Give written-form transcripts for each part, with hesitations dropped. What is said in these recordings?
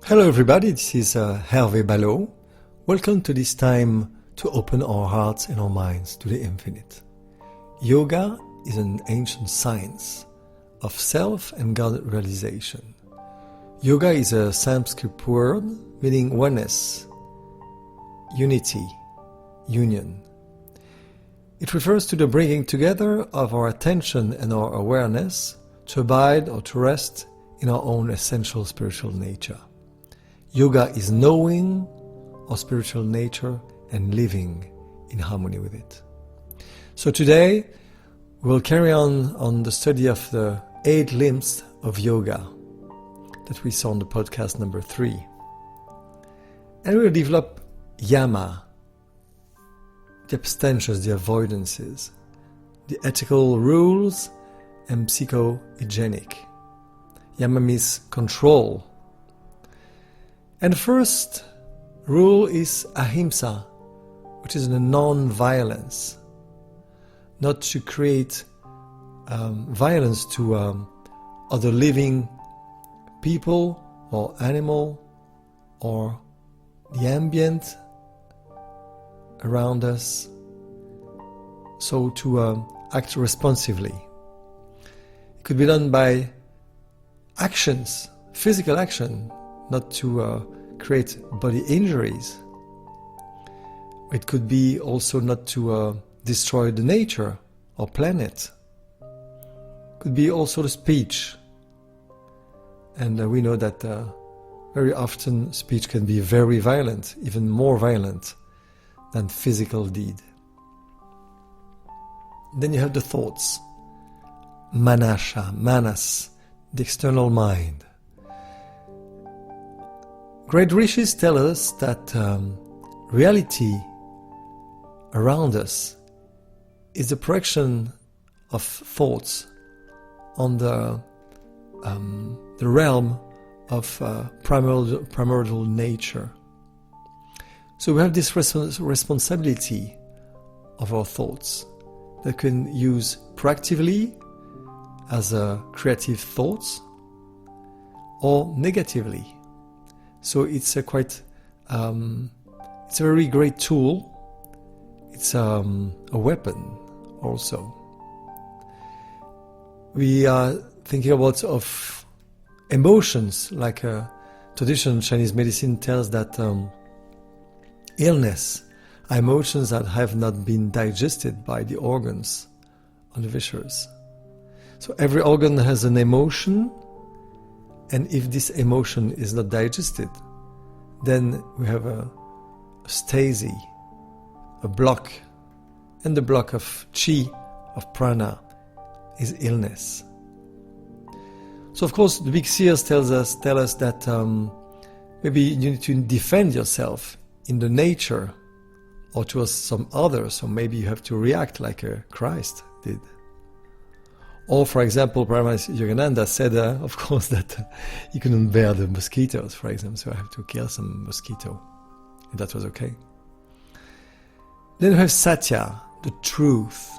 Hello everybody, this is Hervé Ballot. Welcome to this time to open our hearts and our minds to the infinite. Yoga is an ancient science of self and God realization. Yoga is a Sanskrit word meaning oneness, unity, union. It refers to the bringing together of our attention and our awareness to abide or to rest in our own essential spiritual nature. Yoga is knowing our spiritual nature and living in harmony with it. So today we'll carry on the study of the 8 limbs of yoga that we saw on the podcast number 3. And we'll develop Yama, the abstentions, the avoidances, the ethical rules, and psychohygienic. Yama means control. And the first rule is ahimsa, which is the non-violence. Not to create violence to other living people or animal or the ambient around us. So to act responsively. It could be done by actions, physical action, not to create body injuries. It could be also not to destroy the nature or planet. It could be also the speech. And we know that very often speech can be very violent, even more violent than physical deed. Then you have the thoughts. Manas, the external mind. Great rishis tell us that reality around us is the projection of thoughts on the realm of primordial nature. So we have this responsibility of our thoughts that can use proactively as creative thoughts or negatively. So it's a very great tool. It's a weapon also. We are thinking about of emotions, like traditional Chinese medicine tells that illness are emotions that have not been digested by the organs or the viscers. So every organ has an emotion, and if this emotion is not digested, then we have a stasi, a block, and the block of chi, of prana, is illness. So of course the big seers tell us that maybe you need to defend yourself in the nature or towards some others, so maybe you have to react like Christ did. Or, for example, Brahma Yogananda said, of course, that he couldn't bear the mosquitoes, for example, so I have to kill some mosquito. And that was okay. Then we have Satya, the truth.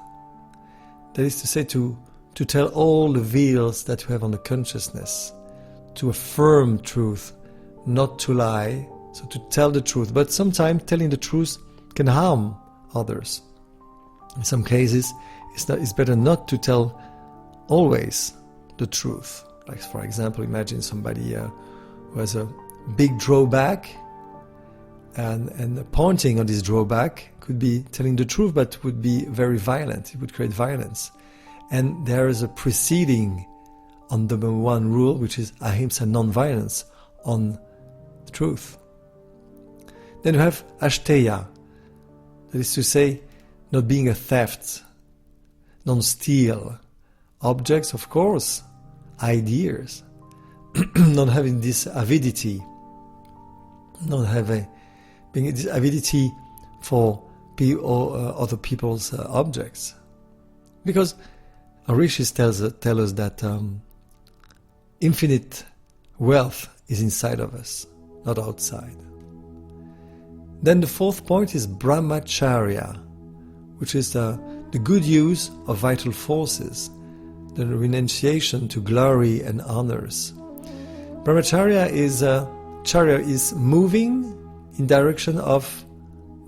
That is to say, to tell all the veils that we have on the consciousness, to affirm truth, not to lie, so to tell the truth. But sometimes telling the truth can harm others. In some cases, it's better not to tell always the truth. Like, for example, imagine somebody who has a big drawback, and pointing on this drawback could be telling the truth, but would be very violent. It would create violence. And there is a preceding on the one rule, which is ahimsa, non-violence, on truth. Then you have ashteya, that is to say, not being a theft, non-steal, objects, of course, ideas, not having this avidity, being this avidity for other people's objects. Because our rishis tell us that infinite wealth is inside of us, not outside. Then the fourth point is brahmacharya, which is the good use of vital forces, the renunciation to glory and honors. Brahmacharya is chariot is moving in direction of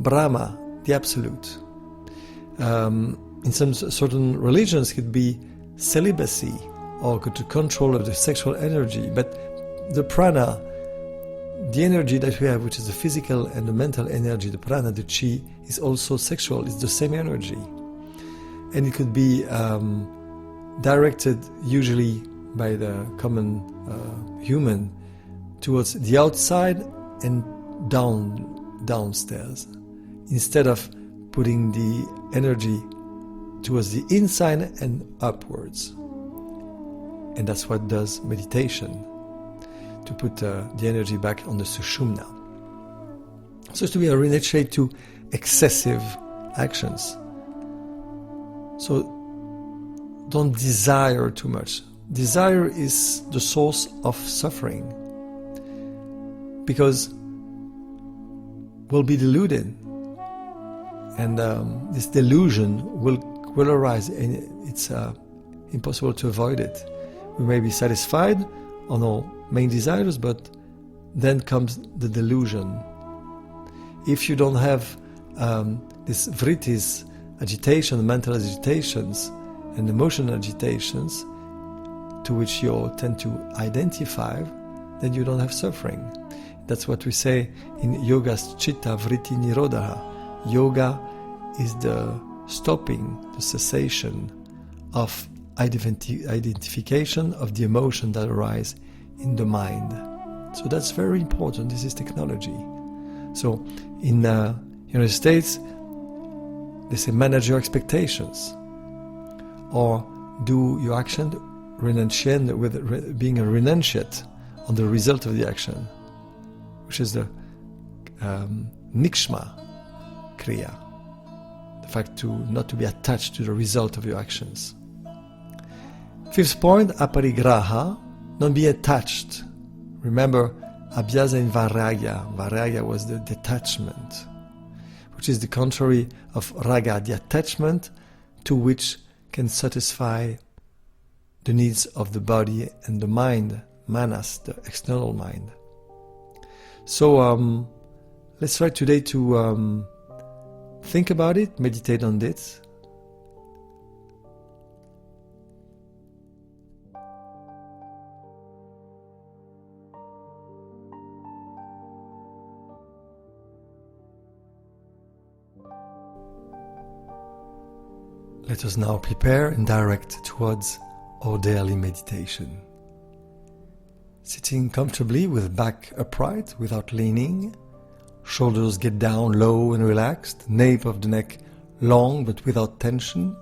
Brahma, the Absolute. In some certain religions, it could be celibacy or to control of the sexual energy, but the prana, the energy that we have, which is the physical and the mental energy, the prana, the chi, is also sexual. It's the same energy, and it could be directed usually by the common human towards the outside and downstairs, instead of putting the energy towards the inside and upwards. And that's what does meditation, to put the energy back on the sushumna. So to be oriented to excessive actions. So don't desire too much. Desire is the source of suffering, because we'll be deluded, and this delusion will arise, and it's impossible to avoid it. We may be satisfied on our main desires, but then comes the delusion. If you don't have this vrittis, agitation, mental agitations, and emotional agitations to which you tend to identify, then you don't have suffering. That's what we say in yoga's chitta vritti nirodha. Yoga is the stopping, the cessation of identification of the emotion that arise in the mind. So that's very important. This is technology. So in the United States, they say manage your expectations, or do your action renunciate with being a renunciate on the result of the action, which is the nikshma kriya, the fact not to be attached to the result of your actions. Fifth point, aparigraha, don't be attached. Remember, abhyasa in vairagya. Vairagya was the detachment, which is the contrary of raga, the attachment to which can satisfy the needs of the body and the mind, manas, the external mind. So let's try today to think about it, meditate on this. Let us now prepare and direct towards our daily meditation. Sitting comfortably with back upright without leaning, shoulders get down low and relaxed, nape of the neck long but without tension,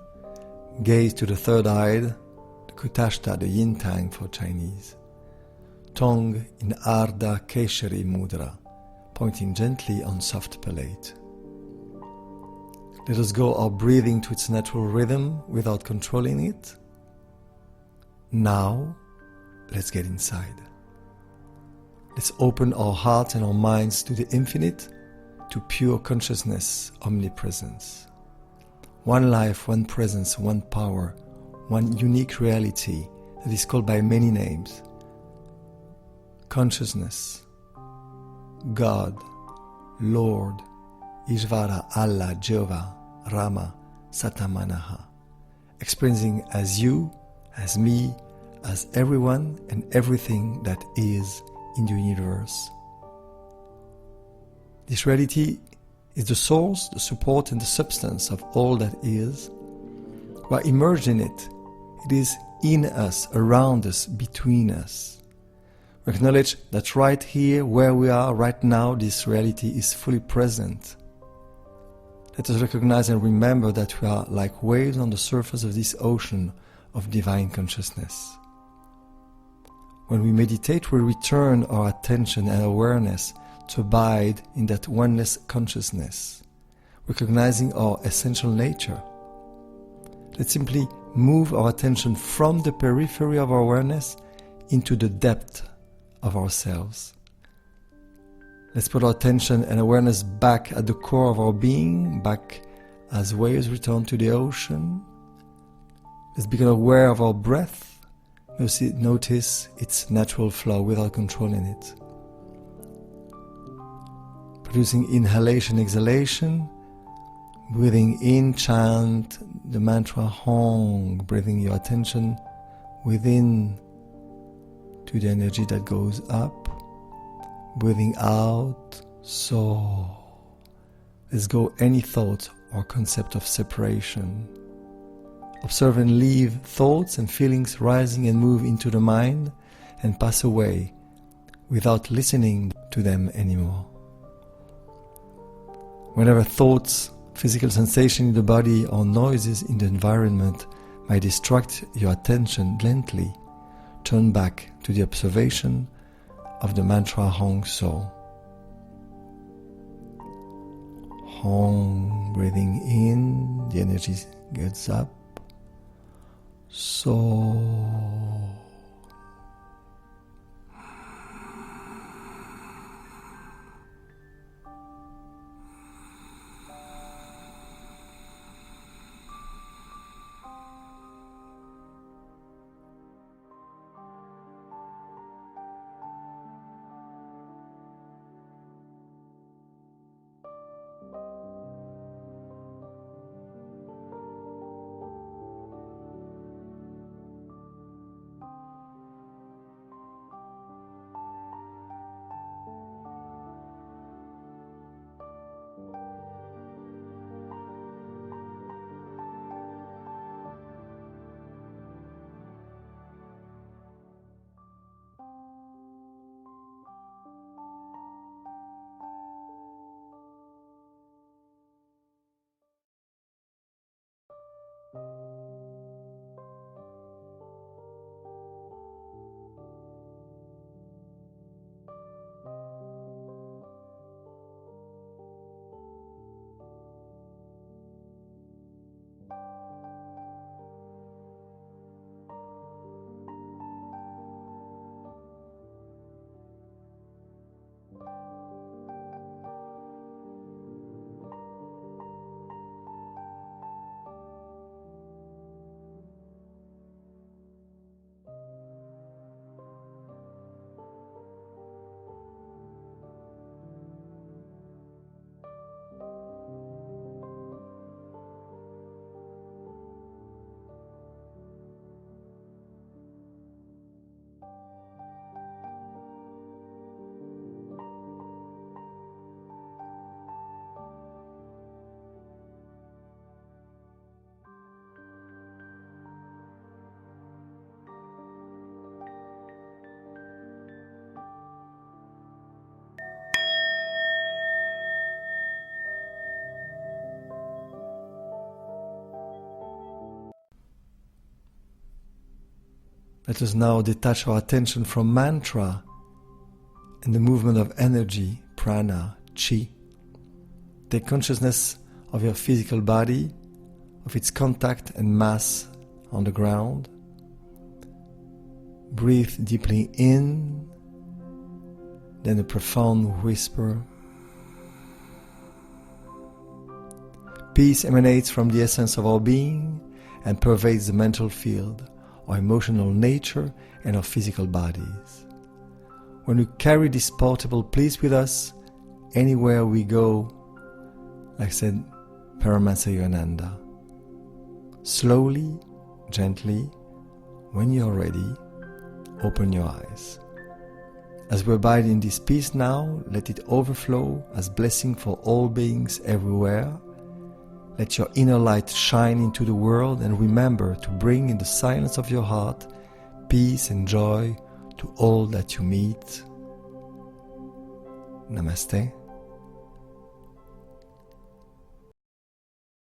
gaze to the third eye, the Kutashta, the yin tang for Chinese, tongue in Ardha Keshari Mudra, pointing gently on soft palate. Let us go our breathing to its natural rhythm without controlling it. Now, let's get inside. Let's open our hearts and our minds to the infinite, to pure consciousness, omnipresence. One life, one presence, one power, one unique reality that is called by many names. Consciousness, God, Lord, Ishvara, Allah, Jehovah, Rama, Satamanaha, experiencing as you, as me, as everyone and everything that is in the universe. This reality is the source, the support and the substance of all that is. We are immersed in it. It is in us, around us, between us. We acknowledge that right here, where we are right now, this reality is fully present. Let us recognize and remember that we are like waves on the surface of this ocean of divine consciousness. When we meditate, we return our attention and awareness to abide in that oneness consciousness, recognizing our essential nature. Let's simply move our attention from the periphery of our awareness into the depth of ourselves. Let's put our attention and awareness back at the core of our being, back as waves return to the ocean. Let's become aware of our breath. Notice its natural flow without controlling it. producing inhalation, exhalation. Breathing in, chant the mantra Hong, breathing your attention within to the energy that goes up. Breathing out, so. Let's go any thought or concept of separation. Observe and leave thoughts and feelings rising and move into the mind and pass away without listening to them anymore. Whenever thoughts, physical sensation in the body or noises in the environment might distract your attention, gently turn back to the observation of the mantra Hong So. Hong, breathing in, the energy gets up. So. Let us now detach our attention from mantra and the movement of energy, prana, chi. Take consciousness of your physical body, of its contact and mass on the ground. Breathe deeply in, then a profound whisper. Peace emanates from the essence of our being and pervades the mental field, our emotional nature and our physical bodies. When we carry this portable peace with us, anywhere we go, like said Paramahansa Yogananda, slowly, gently, when you're ready, open your eyes. As we abide in this peace now, let it overflow as blessing for all beings everywhere. Let your inner light shine into the world, and remember to bring in the silence of your heart peace and joy to all that you meet. Namaste.